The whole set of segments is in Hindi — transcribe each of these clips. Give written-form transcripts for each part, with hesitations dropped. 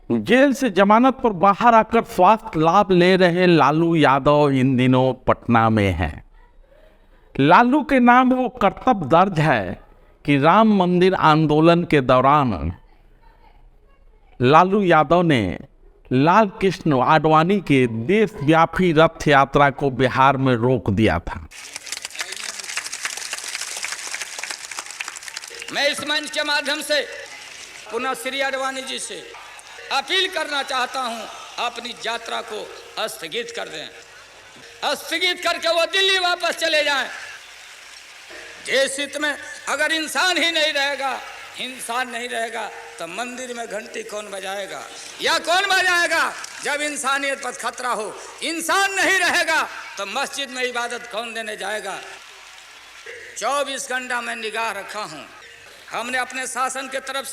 जेल से जमानत पर बाहर आकर स्वास्थ्य लाभ ले रहे लालू यादव इन दिनों पटना में हैं। लालू के नाम वो कर्तव्य दर्ज है कि राम मंदिर आंदोलन के दौरान लालू यादव ने लाल कृष्ण आडवाणी के देशव्यापी रथ यात्रा को बिहार में रोक दिया था। मैं इस मंच के माध्यम से पुनः श्री आडवाणी जी से अपील करना चाहता हूं, अपनी यात्रा को स्थगित कर दें, स्थगित करके वो दिल्ली वापस चले जाएं। देश हित में अगर इंसान ही नहीं रहेगा, इंसान नहीं रहेगा तो मंदिर में घंटी कौन बजाएगा या कौन बजाएगा? जब इंसानियत पर खतरा हो, इंसान नहीं रहेगा तो मस्जिद में इबादत कौन देने जाएगा? 24 घंटा मैं निगाह रखा हूं। हमने अपने शासन के तरफ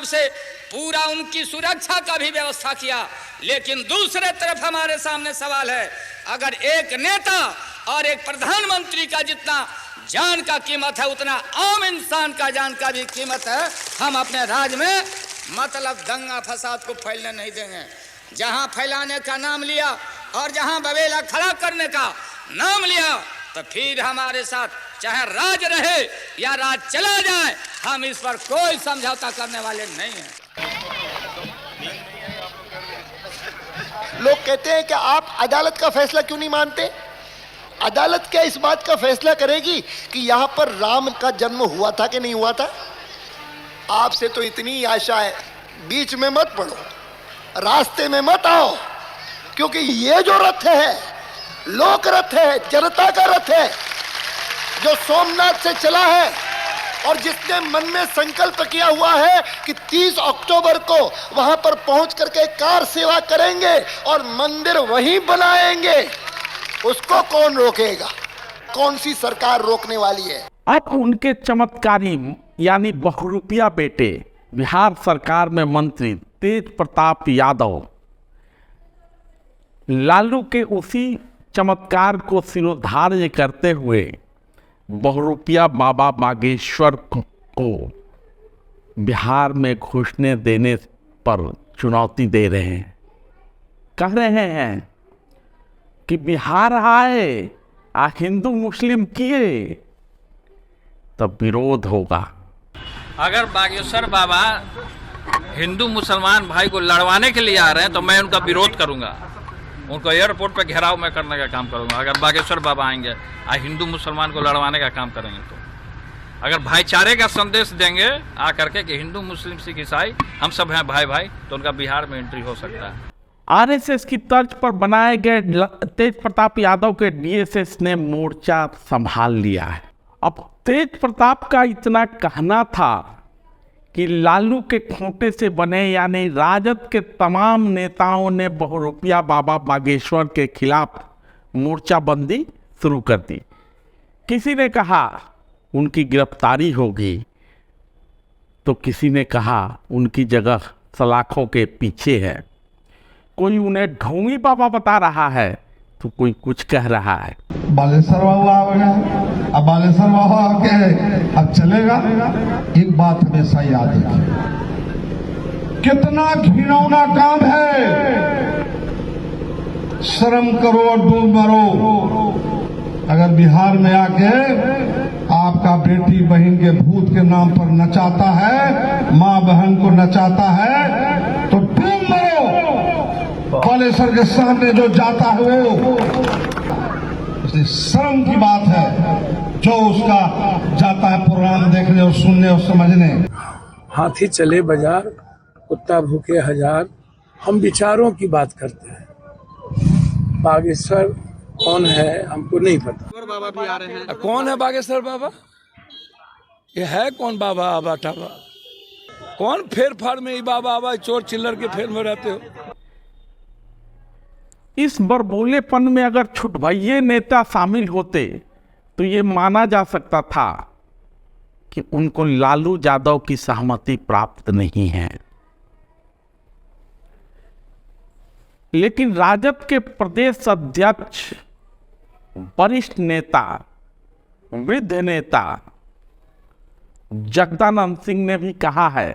से पूरा उनकी सुरक्षा का भी व्यवस्था किया, लेकिन दूसरे तरफ हमारे सामने सवाल है, अगर एक नेता और एक प्रधानमंत्री का जितना जान का कीमत है उतना आम इंसान का जान का भी कीमत है। हम अपने राज्य में मतलब दंगा फसाद को फैलने नहीं देंगे। जहां फैलाने का नाम लिया और जहां बवेला खड़ा करने का नाम लिया तो फिर हमारे साथ चाहे राज रहे या राज चला जाए, हम इस पर कोई समझौता करने वाले नहीं हैं। लोग कहते हैं कि आप अदालत का फैसला क्यों नहीं मानते? अदालत क्या इस बात का फैसला करेगी कि यहां पर राम का जन्म हुआ था कि नहीं हुआ था? आपसे तो इतनी आशा है, बीच में मत पड़ो, रास्ते में मत आओ, क्योंकि ये जो रथ है लोक रथ है, जनता का रथ है, जो सोमनाथ से चला है और जिसने मन में संकल्प किया हुआ है कि 30 अक्टूबर को वहां पर पहुंच करके कार सेवा करेंगे और मंदिर वहीं बनाएंगे, उसको कौन रोकेगा? कौन सी सरकार रोकने वाली है? अब उनके चमत्कारी यानी बहुरूपिया बेटे बिहार सरकार में मंत्री तेज प्रताप यादव लालू के उसी चमत्कार को सिरोधार्य करते हुए बहुरूपिया बाबा बागेश्वर को बिहार में घुसने देने पर चुनौती दे रहे हैं। कह रहे हैं कि बिहार आए हिंदू मुस्लिम किए तब विरोध होगा। अगर बागेश्वर बाबा हिंदू मुसलमान भाई को लड़वाने के लिए आ रहे हैं तो मैं उनका विरोध करूंगा, उनको एयरपोर्ट पर घेराव में करने का काम करूंगा। अगर बागेश्वर बाबा आएंगे हिंदू मुसलमान को लड़वाने का काम करेंगे तो अगर भाईचारे का संदेश देंगे आकर के कि हिंदू मुस्लिम सिख ईसाई हम सब हैं भाई भाई, तो उनका बिहार में एंट्री हो सकता है। आरएसएस की तर्ज पर बनाए गए तेज प्रताप यादव के डीएसएस ने मोर्चा संभाल लिया है। अब तेज प्रताप का इतना कहना था कि लालू के खोटे से बने यानी राजद के तमाम नेताओं ने बहुरूपिया बाबा बागेश्वर के खिलाफ मोर्चाबंदी शुरू कर दी। किसी ने कहा उनकी गिरफ्तारी होगी तो किसी ने कहा उनकी जगह सलाखों के पीछे है। कोई उन्हें ढोंगी बाबा बता रहा है तो कोई कुछ कह रहा है। बालेश्वर बाबा आ गए, अब बालेश्वर बाबा आके अब चलेगा। एक बात हमेशा याद रखिए, कितना घिनौना काम है। शर्म करो और डूब मरो। अगर बिहार में आके आपका बेटी बहन के भूत के नाम पर नचाता है, माँ बहन को नचाता है, तो डूब मरो। बालेश्वर के सामने जो जाता है वो शर्म की बात है, जो उसका जाता है प्रोग्राम देखने और सुनने और समझने। हाथी चले बाजार, कुत्ता भूखे हजार, हम विचारों की बात करते हैं। बागेश्वर कौन है हमको नहीं पता। बाबा भी आ रहे हैं। कौन है बागेश्वर बाबा? ये है कौन बाबा आबा टाबा? कौन फेर फाड़ में बाबा आबा चोर चिल्लर के फेर में रहते हो? इस बरबोलेपन में अगर छुटभइये नेता शामिल होते तो ये माना जा सकता था कि उनको लालू यादव की सहमति प्राप्त नहीं है। लेकिन राजद के प्रदेश अध्यक्ष, वरिष्ठ नेता, वृद्ध नेता जगदानंद सिंह ने भी कहा है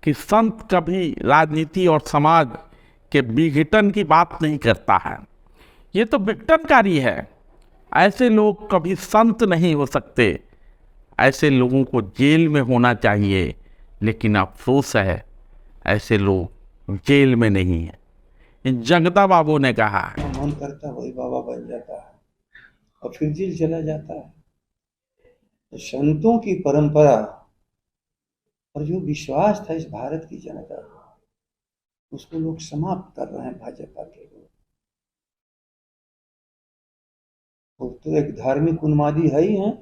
कि संत कभी राजनीति और समाज के विघटन की बात नहीं करता है, ये तो विघटनकारी है। ऐसे लोग कभी संत नहीं हो सकते, ऐसे लोगों को जेल में होना चाहिए, लेकिन अफसोस है ऐसे लोग जेल में नहीं है। इन जगदा बाबू ने कहा है। मन करता वही बाबा बन जाता है और फिर जेल चला जाता है। तो संतों की परंपरा और जो विश्वास था इस भारत की जनता का, उसको लोग समाप्त कर रहे हैं भाजपा के लोग। वो तो एक धार्मिक उन्मादी है ही हैं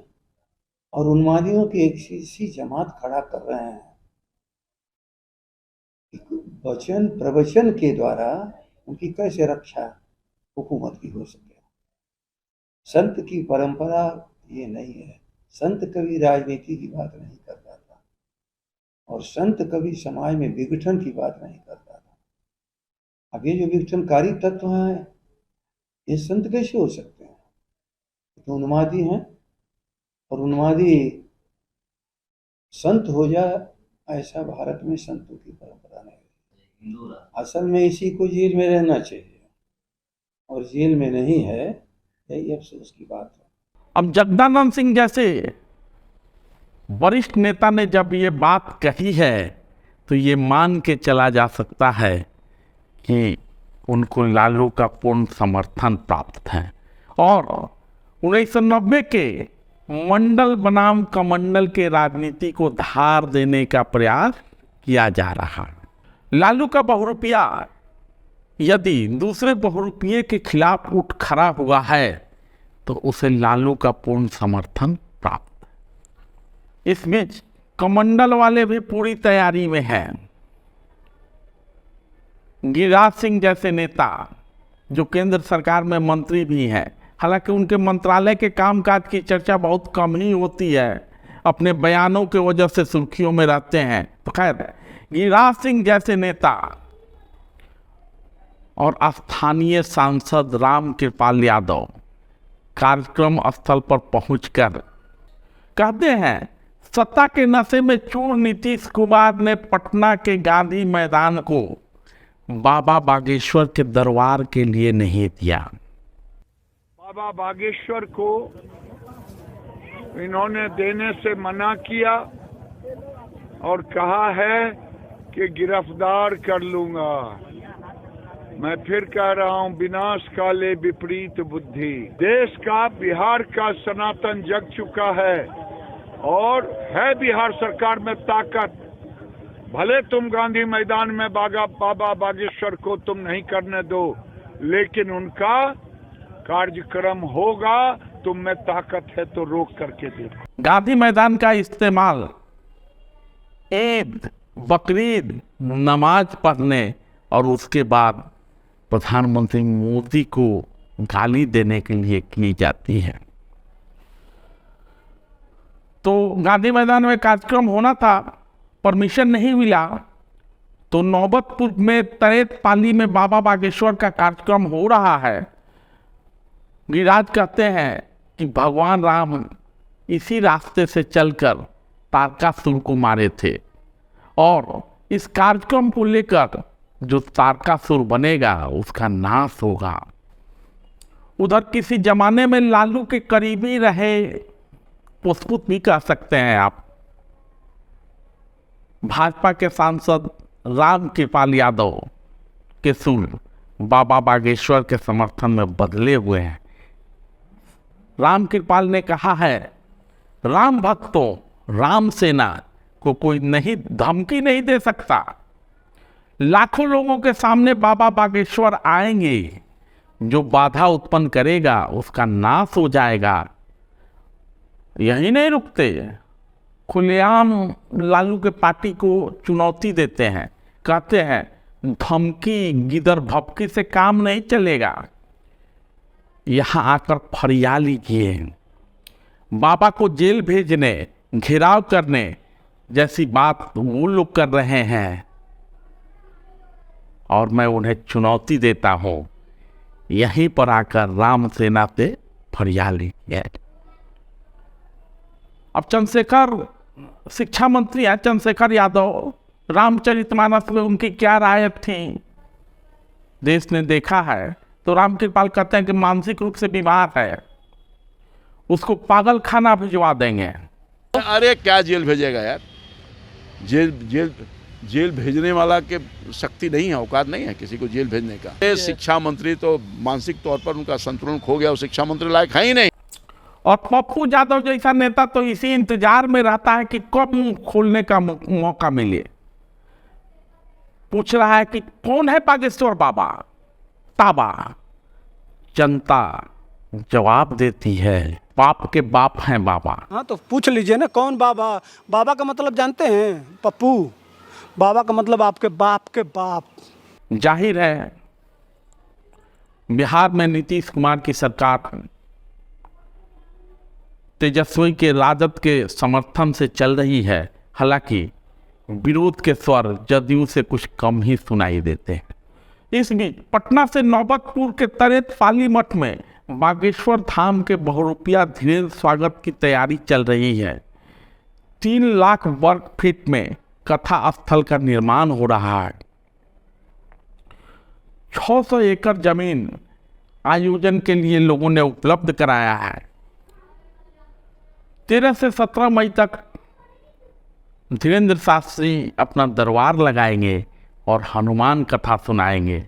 और उन्मादियों की एक सी जमात खड़ा कर रहे हैं। वचन प्रवचन के द्वारा उनकी कैसे रक्षा हुकूमत की हो सके। संत की परंपरा ये नहीं है। संत कभी राजनीति की बात नहीं करता था और संत कभी समाज में विघटन की बात नहीं करता था। अब ये जो विघटनकारी तत्व हैं, ये संत कैसे हो सकते हैं? तो उन्मादी हैं और उन्मादी संत हो जाए, ऐसा भारत में संतों की परंपरा नहीं है। असल में इसी को जेल में रहना चाहिए और जेल में नहीं है, यही अफसोस की बात है। अब जगदानंद सिंह जैसे वरिष्ठ नेता ने जब ये बात कही है तो ये मान के चला जा सकता है कि उनको लालू का पूर्ण समर्थन प्राप्त है। और 1990 के मंडल बनाम कमंडल के राजनीति को धार देने का प्रयास किया जा रहा है। लालू का बहुरूपिया यदि दूसरे बहुरूपिये के खिलाफ उठ खड़ा हुआ है तो उसे लालू का पूर्ण समर्थन प्राप्त है। इसमें कमंडल वाले भी पूरी तैयारी में हैं। गिरिराज सिंह जैसे नेता जो केंद्र सरकार में मंत्री भी हैं, हालांकि उनके मंत्रालय के कामकाज की चर्चा बहुत कम ही होती है, अपने बयानों की वजह से सुर्खियों में रहते हैं। तो खैर, गिरिराज सिंह जैसे नेता और स्थानीय सांसद रामकृपाल यादव कार्यक्रम स्थल पर पहुंचकर कहते हैं, सत्ता के नशे में चूर नीतीश कुमार ने पटना के गांधी मैदान को बाबा बागेश्वर के दरबार के लिए नहीं दिया। बाबा बागेश्वर को इन्होंने देने से मना किया और कहा है कि गिरफ्तार कर लूंगा। मैं फिर कह रहा हूं, विनाश काले विपरीत बुद्धि। देश का, बिहार का सनातन जग चुका है और है बिहार सरकार में ताकत। भले तुम गांधी मैदान में बाबा बागेश्वर को तुम नहीं करने दो, लेकिन उनका कार्यक्रम होगा। तुम में ताकत है तो रोक करके देखो। गांधी मैदान का इस्तेमाल ईद, बकरीद, नमाज पढ़ने और उसके बाद प्रधानमंत्री मोदी को गाली देने के लिए की जाती है। तो गांधी मैदान में कार्यक्रम होना था, परमिशन नहीं मिला, तो नौबतपुर में तरेत पाली में बाबा बागेश्वर का कार्यक्रम हो रहा है। गिरिराज कहते हैं कि भगवान राम इसी रास्ते से चलकर तारकासुर को मारे थे और इस कार्यक्रम को लेकर जो तारकासुर बनेगा उसका नाश होगा। उधर किसी जमाने में लालू के करीबी रहे, पुष्पुत भी कह सकते हैं आप, भाजपा के सांसद रामकृपाल यादव के सुर बाबा बागेश्वर के समर्थन में बदले हुए हैं। रामकृपाल ने कहा है, राम भक्तों, राम सेना को कोई नहीं धमकी नहीं दे सकता। लाखों लोगों के सामने बाबा बागेश्वर आएंगे, जो बाधा उत्पन्न करेगा उसका नाश हो जाएगा। यही नहीं रुकते, खुलेआम लालू के पार्टी को चुनौती देते हैं, कहते हैं धमकी गिदर भपकी से काम नहीं चलेगा, यहाँ आकर फरिया लीजिए। बाबा को जेल भेजने, घेराव करने जैसी बात वो लोग कर रहे हैं और मैं उन्हें चुनौती देता हूँ, यहीं पर आकर राम सेना से फरिया लीजिए। अब चंद्रशेखर शिक्षा मंत्री हैं, चंद्रशेखर यादव रामचरितमानस में उनकी क्या राय थी देश ने देखा है। तो राम कृपाल कहते हैं कि मानसिक रूप से बीमार है, उसको पागल खाना भिजवा देंगे। अरे क्या जेल भेजेगा यार, जेल भेजने वाला के शक्ति नहीं है, औकात नहीं है किसी को जेल भेजने का। ये शिक्षा मंत्री तो मानसिक तौर पर उनका संतुलन खो गया, वो शिक्षा मंत्री लायक है ही नहीं। और पप्पू यादव जैसा नेता तो इसी इंतजार में रहता है कि कब मुंह खोलने का मौका मिले। पूछ रहा है कि कौन है बागेश्वर बाबा ताबा। जनता जवाब देती है, बाप के बाप हैं बाबा। हाँ तो पूछ लीजिए ना कौन बाबा। बाबा का मतलब जानते हैं पप्पू? बाबा का मतलब आपके बाप के बाप। जाहिर है बिहार में नीतीश कुमार की सरकार तेजस्वी के राजद के समर्थन से चल रही है। हालांकि विरोध के स्वर जदयू से कुछ कम ही सुनाई देते हैं। इस बीच पटना से नौबतपुर के तरेत पाली मठ में बागेश्वर धाम के बहुरूपिया धीरेन्द्र स्वागत की तैयारी चल रही है। 3 लाख वर्ग फीट में कथा स्थल का निर्माण हो रहा है। 600 एकड़ जमीन आयोजन के लिए लोगों ने उपलब्ध कराया है। 13 से 17 मई तक धीरेन्द्र शास्त्री अपना दरबार लगाएंगे और हनुमान कथा सुनाएंगे।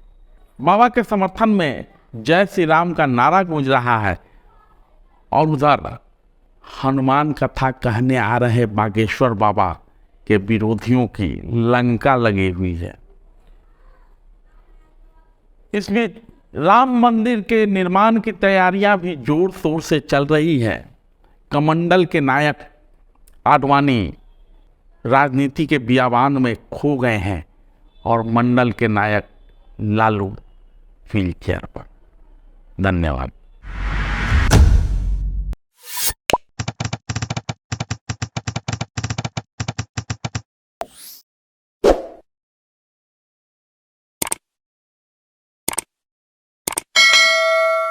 बाबा के समर्थन में जय श्री राम का नारा गूंज रहा है और उधर हनुमान कथा कहने आ रहे बागेश्वर बाबा के विरोधियों की लंका लगी हुई है। इसमें राम मंदिर के निर्माण की तैयारियां भी जोर शोर से चल रही है। कमंडल के नायक आडवाणी राजनीति के बियाबान में खो गए हैं और मंडल के नायक लालू व्हील चेयर पर। धन्यवाद।